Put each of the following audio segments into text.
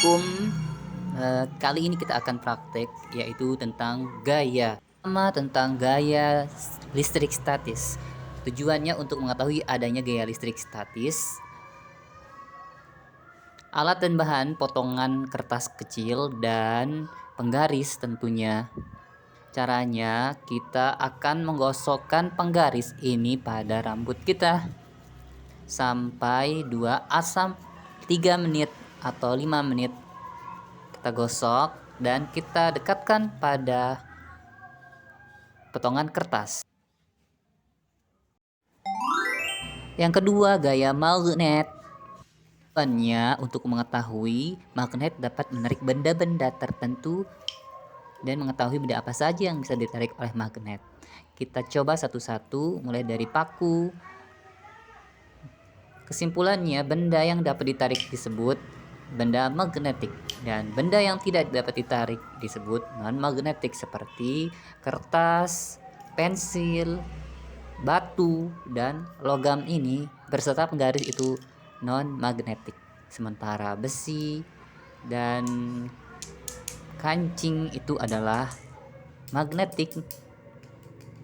Assalamualaikum. Kali ini kita akan praktek yaitu tentang gaya. Tentang gaya listrik statis. Tujuannya untuk mengetahui adanya gaya listrik statis. Alat dan bahan potongan kertas kecil dan penggaris tentunya. Caranya kita akan menggosokkan penggaris ini pada rambut kita sampai 3 menit atau 5 menit. Kita gosok dan kita dekatkan pada potongan kertas. Yang kedua, gaya magnet. Tujuannya untuk mengetahui magnet dapat menarik benda-benda tertentu dan mengetahui benda apa saja yang bisa ditarik oleh magnet. Kita coba satu-satu, mulai dari paku. Kesimpulannya, benda yang dapat ditarik disebut benda magnetik dan benda yang tidak dapat ditarik disebut non-magnetik seperti kertas, pensil, batu, dan logam ini berserta penggaris itu non-magnetik. Sementara besi dan kancing itu adalah magnetik.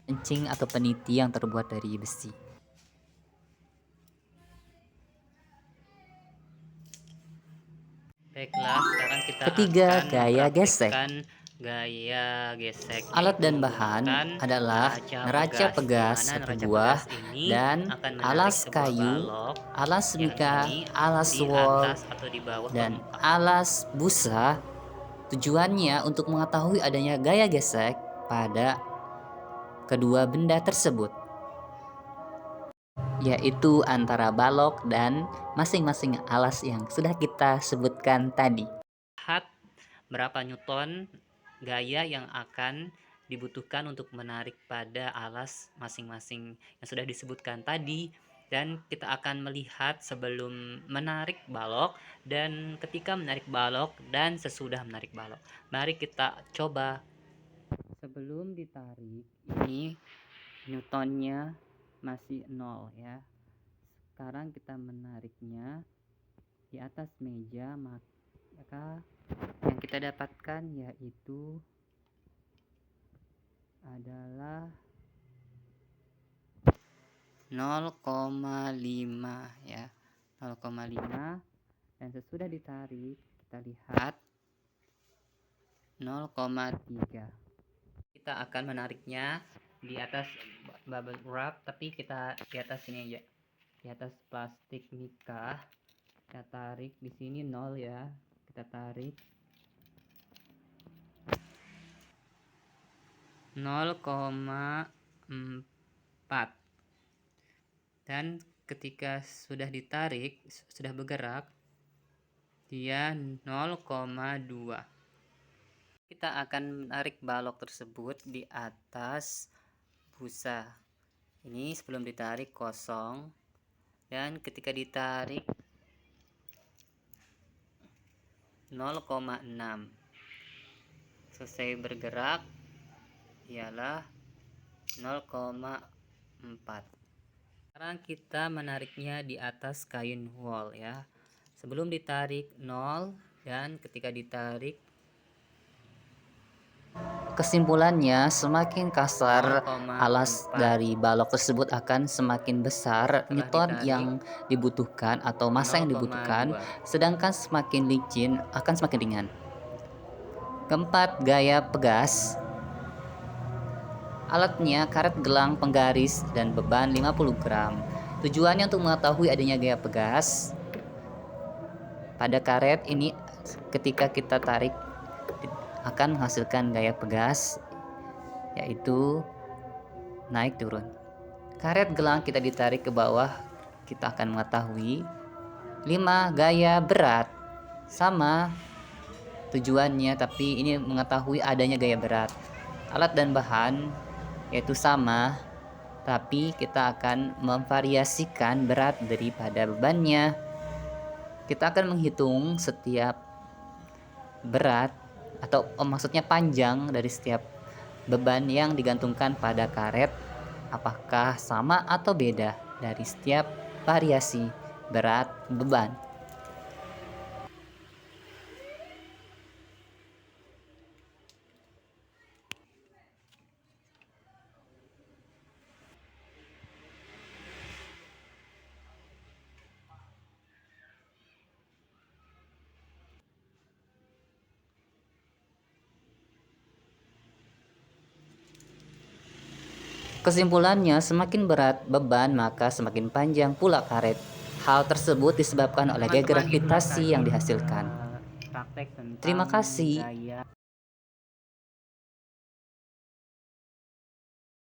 Kancing atau peniti yang terbuat dari besi. Baiklah, sekarang kita Ketiga, akan gaya gesek. Gaya gesek. Alat dan bahan adalah neraca pegas satu buah dan alas kayu, alas mika, alas wol, dan alas busa. Tujuannya untuk mengetahui adanya gaya gesek pada kedua benda tersebut, yaitu antara balok dan masing-masing alas yang sudah kita sebutkan tadi. Lihat berapa newton gaya yang akan dibutuhkan untuk menarik pada alas masing-masing yang sudah disebutkan tadi, dan kita akan melihat sebelum menarik balok dan ketika menarik balok dan sesudah menarik balok. Mari kita coba. Sebelum ditarik, ini newtonnya masih 0 ya. Sekarang kita menariknya di atas meja, maka yang kita dapatkan yaitu adalah 0,5 ya, 0,5, dan sesudah ditarik kita lihat 0,3. Kita akan menariknya di atas bubble wrap, tapi kita di atas sini aja, di atas plastik mika. Kita tarik di sini 0 ya, kita tarik 0,4, dan ketika sudah ditarik, sudah bergerak, dia 0,2. Kita akan menarik balok tersebut di atas busa. Ini sebelum ditarik kosong, dan ketika ditarik 0,6. Selesai bergerak ialah 0,4. Sekarang kita menariknya di atas kain wol ya. Sebelum ditarik 0 dan ketika ditarik. Kesimpulannya, semakin kasar alas dari balok tersebut akan semakin besar newton yang dibutuhkan atau massa yang dibutuhkan, sedangkan semakin licin akan semakin ringan. Keempat, gaya pegas. Alatnya karet gelang penggaris dan beban 50 gram. Tujuannya untuk mengetahui adanya gaya pegas pada karet ini, ketika kita tarik akan menghasilkan gaya pegas, yaitu naik turun. Karet gelang kita ditarik ke bawah, kita akan mengetahui. 5, gaya berat. Sama tujuannya, tapi ini mengetahui adanya gaya berat. Alat dan bahan yaitu sama, tapi kita akan memvariasikan berat daripada bebannya. Kita akan menghitung setiap berat atau maksudnya panjang dari setiap beban yang digantungkan pada karet, apakah sama atau beda dari setiap variasi berat beban. Kesimpulannya, semakin berat beban maka semakin panjang pula karet. Hal tersebut disebabkan oleh gaya Teman-teman, itulah gravitasi tadi yang dihasilkan. praktek tentang Terima kasih. gaya